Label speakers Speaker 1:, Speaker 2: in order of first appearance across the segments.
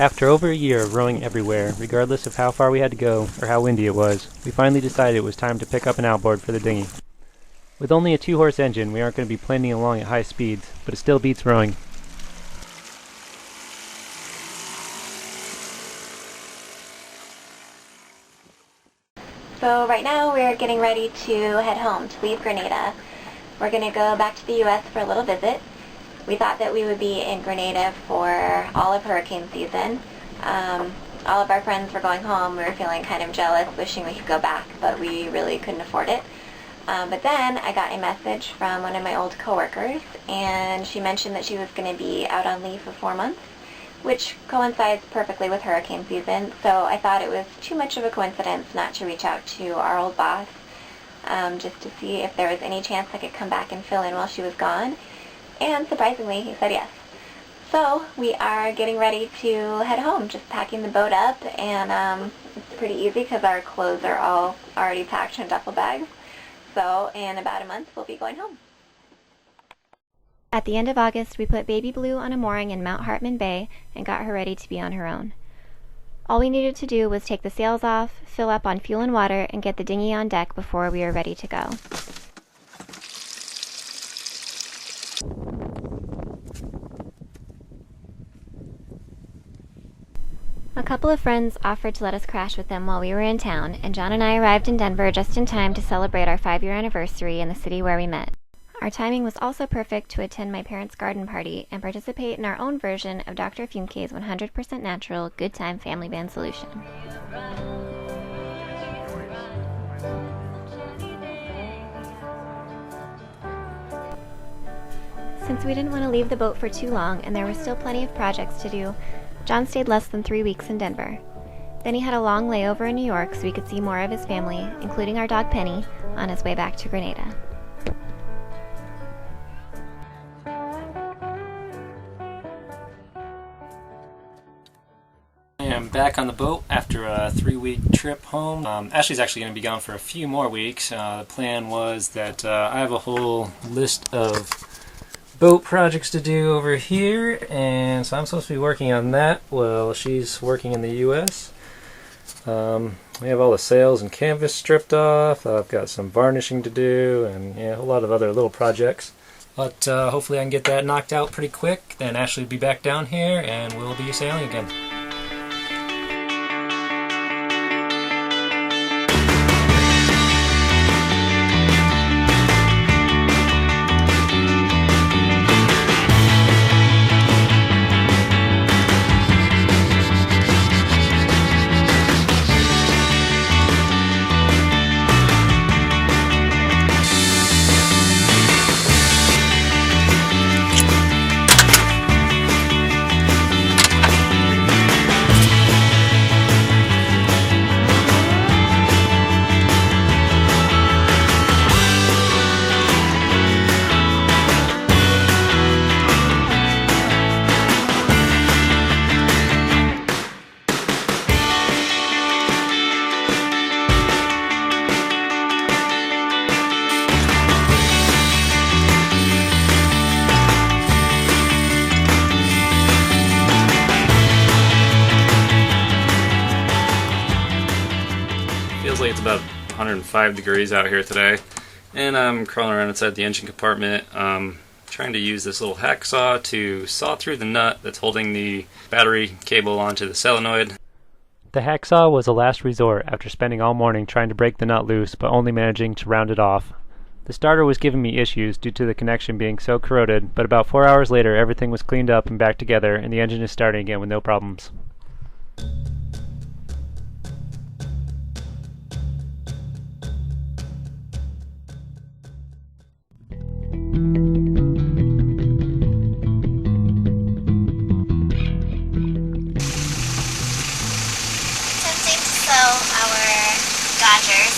Speaker 1: After over a year of rowing everywhere, regardless of how far we had to go or how windy it was, we finally decided it was time to pick up an outboard for the dinghy. With only a 2-horse engine, we aren't going to be planing along at high speeds, but it still beats rowing.
Speaker 2: So right now we're getting ready to head home to leave Grenada. We're going to go back to the U.S. for a little visit. We thought that we would be in Grenada for all of hurricane season. All of our friends were going home. We were feeling kind of jealous, wishing we could go back, but we really couldn't afford it. But then I got a message from one of my old coworkers, and she mentioned that she was going to be out on leave for 4 months, which coincides perfectly with hurricane season, so I thought it was too much of a coincidence not to reach out to our old boss, just to see if there was any chance I could come back and fill in while she was gone, and surprisingly, he said yes. So we are getting ready to head home, just packing the boat up, and it's pretty easy because our clothes are all already packed in duffel bags, so in about a month we'll be going home.
Speaker 3: At the end of August, we put Baby Blue on a mooring in Mount Hartman Bay and got her ready to be on her own. All we needed to do was take the sails off, fill up on fuel and water, and get the dinghy on deck before we were ready to go. A couple of friends offered to let us crash with them while we were in town, and John and I arrived in Denver just in time to celebrate our 5-year anniversary in the city where we met. Our timing was also perfect to attend my parents' garden party and participate in our own version of Dr. Funke's 100% natural good time family band solution. Since we didn't want to leave the boat for too long and there were still plenty of projects to do, John stayed less than 3 weeks in Denver. Then he had a long layover in New York so we could see more of his family, including our dog Penny, on his way back to Grenada.
Speaker 1: I'm back on the boat after a 3-week trip home. Ashley's actually going to be gone for a few more weeks. The plan was that I have a whole list of boat projects to do over here, and so I'm supposed to be working on that while she's working in the U.S. We have all the sails and canvas stripped off. I've got some varnishing to do, and a whole lot of other little projects. But hopefully I can get that knocked out pretty quick. Then Ashley will be back down here, and we'll be sailing again. Feels like it's about 105 degrees out here today, and I'm crawling around inside the engine compartment, trying to use this little hacksaw to saw through the nut that's holding the battery cable onto the solenoid. The hacksaw was a last resort after spending all morning trying to break the nut loose, but only managing to round it off. The starter was giving me issues due to the connection being so corroded, but about 4 hours later everything was cleaned up and back together, and the engine is starting again with no problems.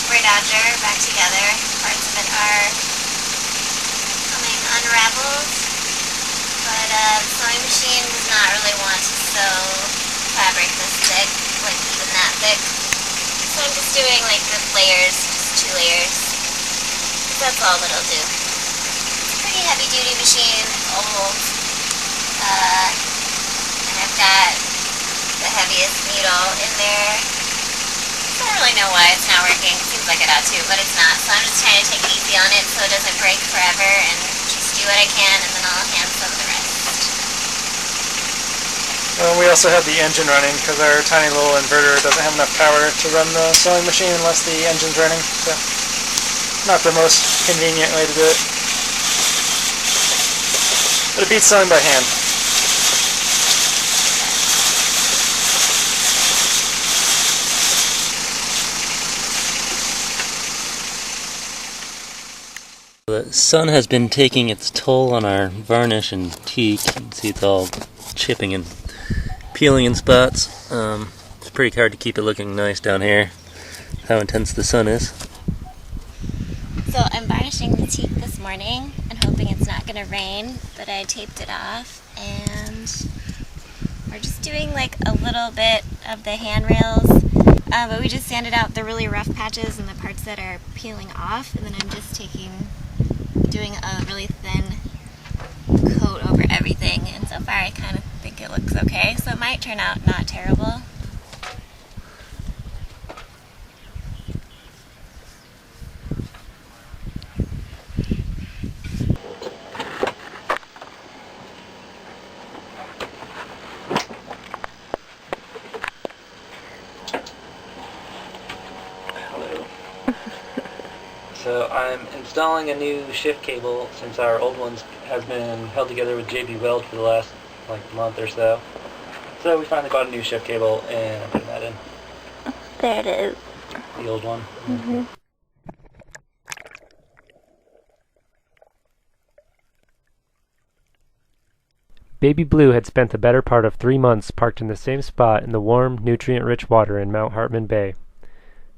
Speaker 4: Spray Dodger back together. Parts of it are coming unraveled, but the sewing machine does not really want to sew fabric this thick, like even that thick. So I'm just doing like the layers, just 2 layers. That's all that it'll do. It's a pretty heavy duty machine, it's old, and I've got the heaviest needle in there. I don't really know why it's not working. Seems like it ought to, but it's not. So I'm just trying to take it easy on it so it doesn't break forever and just do what I can and then I'll hand sew the rest.
Speaker 1: We also have the engine running because our tiny little inverter doesn't have enough power to run the sewing machine unless the engine's running. So, not the most convenient way to do it. But it beats sewing by hand. The sun has been taking its toll on our varnish and teak. You can see it's all chipping and peeling in spots. It's pretty hard to keep it looking nice down here. How intense the sun is.
Speaker 4: So I'm varnishing the teak this morning and hoping it's not going to rain, but I taped it off and we're just doing like a little bit of the handrails, but we just sanded out the really rough patches and the parts that are peeling off, and then I'm just doing a really thin coat over everything, and so far I kind of think it looks okay, so it might turn out not terrible.
Speaker 1: So I'm installing a new shift cable since our old ones has been held together with JB Weld for the last month or so. So we finally bought a new shift cable and I'm putting that in.
Speaker 2: There it is.
Speaker 1: The old one.
Speaker 2: Mm-hmm.
Speaker 5: Baby Blue had spent the better part of 3 months parked in the same spot in the warm, nutrient-rich water in Mount Hartman Bay.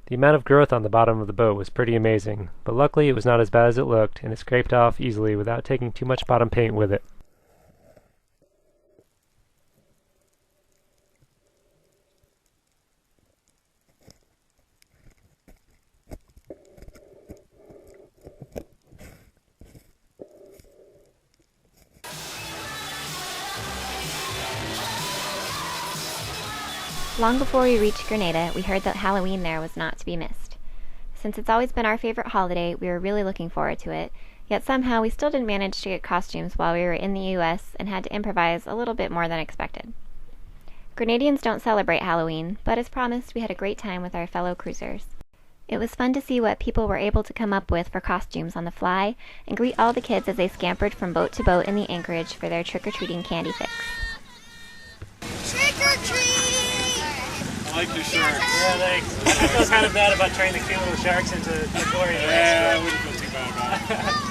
Speaker 5: The amount of growth on the bottom of the boat was pretty amazing, but luckily it was not as bad as it looked, and it scraped off easily without taking too much bottom paint with it.
Speaker 3: Long before we reached Grenada, we heard that Halloween there was not to be missed. Since it's always been our favorite holiday, we were really looking forward to it, yet somehow we still didn't manage to get costumes while we were in the U.S. and had to improvise a little bit more than expected. Grenadians don't celebrate Halloween, but as promised, we had a great time with our fellow cruisers. It was fun to see what people were able to come up with for costumes on the fly and greet all the kids as they scampered from boat to boat in the anchorage for their trick-or-treating candy fix.
Speaker 4: Trick or treat!
Speaker 6: I like the sharks.
Speaker 1: Yeah, thanks. I feel kind of bad about turning the cute little sharks into Victorian.
Speaker 6: Yeah, I wouldn't feel too bad about it.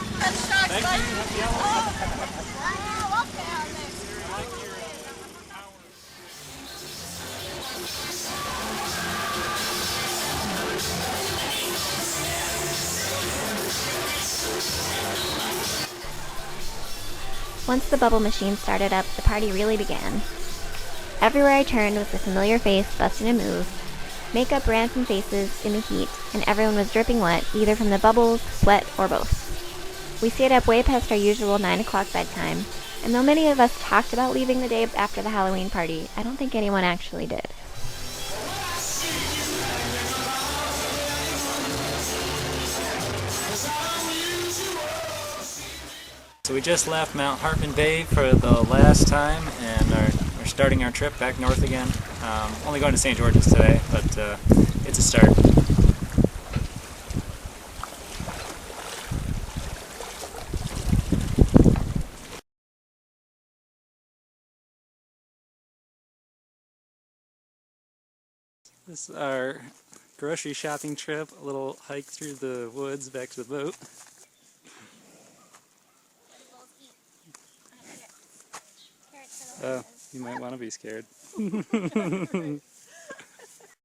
Speaker 3: Once the bubble machine started up, the party really began. Everywhere I turned was a familiar face busting a move. Makeup ran from faces in the heat, and everyone was dripping wet, either from the bubbles, sweat, or both. We stayed up way past our usual 9 o'clock bedtime, and though many of us talked about leaving the day after the Halloween party, I don't think anyone actually did.
Speaker 1: So we just left Mount Hartman Bay for the last time and we're starting our trip back north again. Only going to St. George's today, but it's a start. This is our grocery shopping trip, a little hike through the woods back to the boat. Oh, you might want to be scared.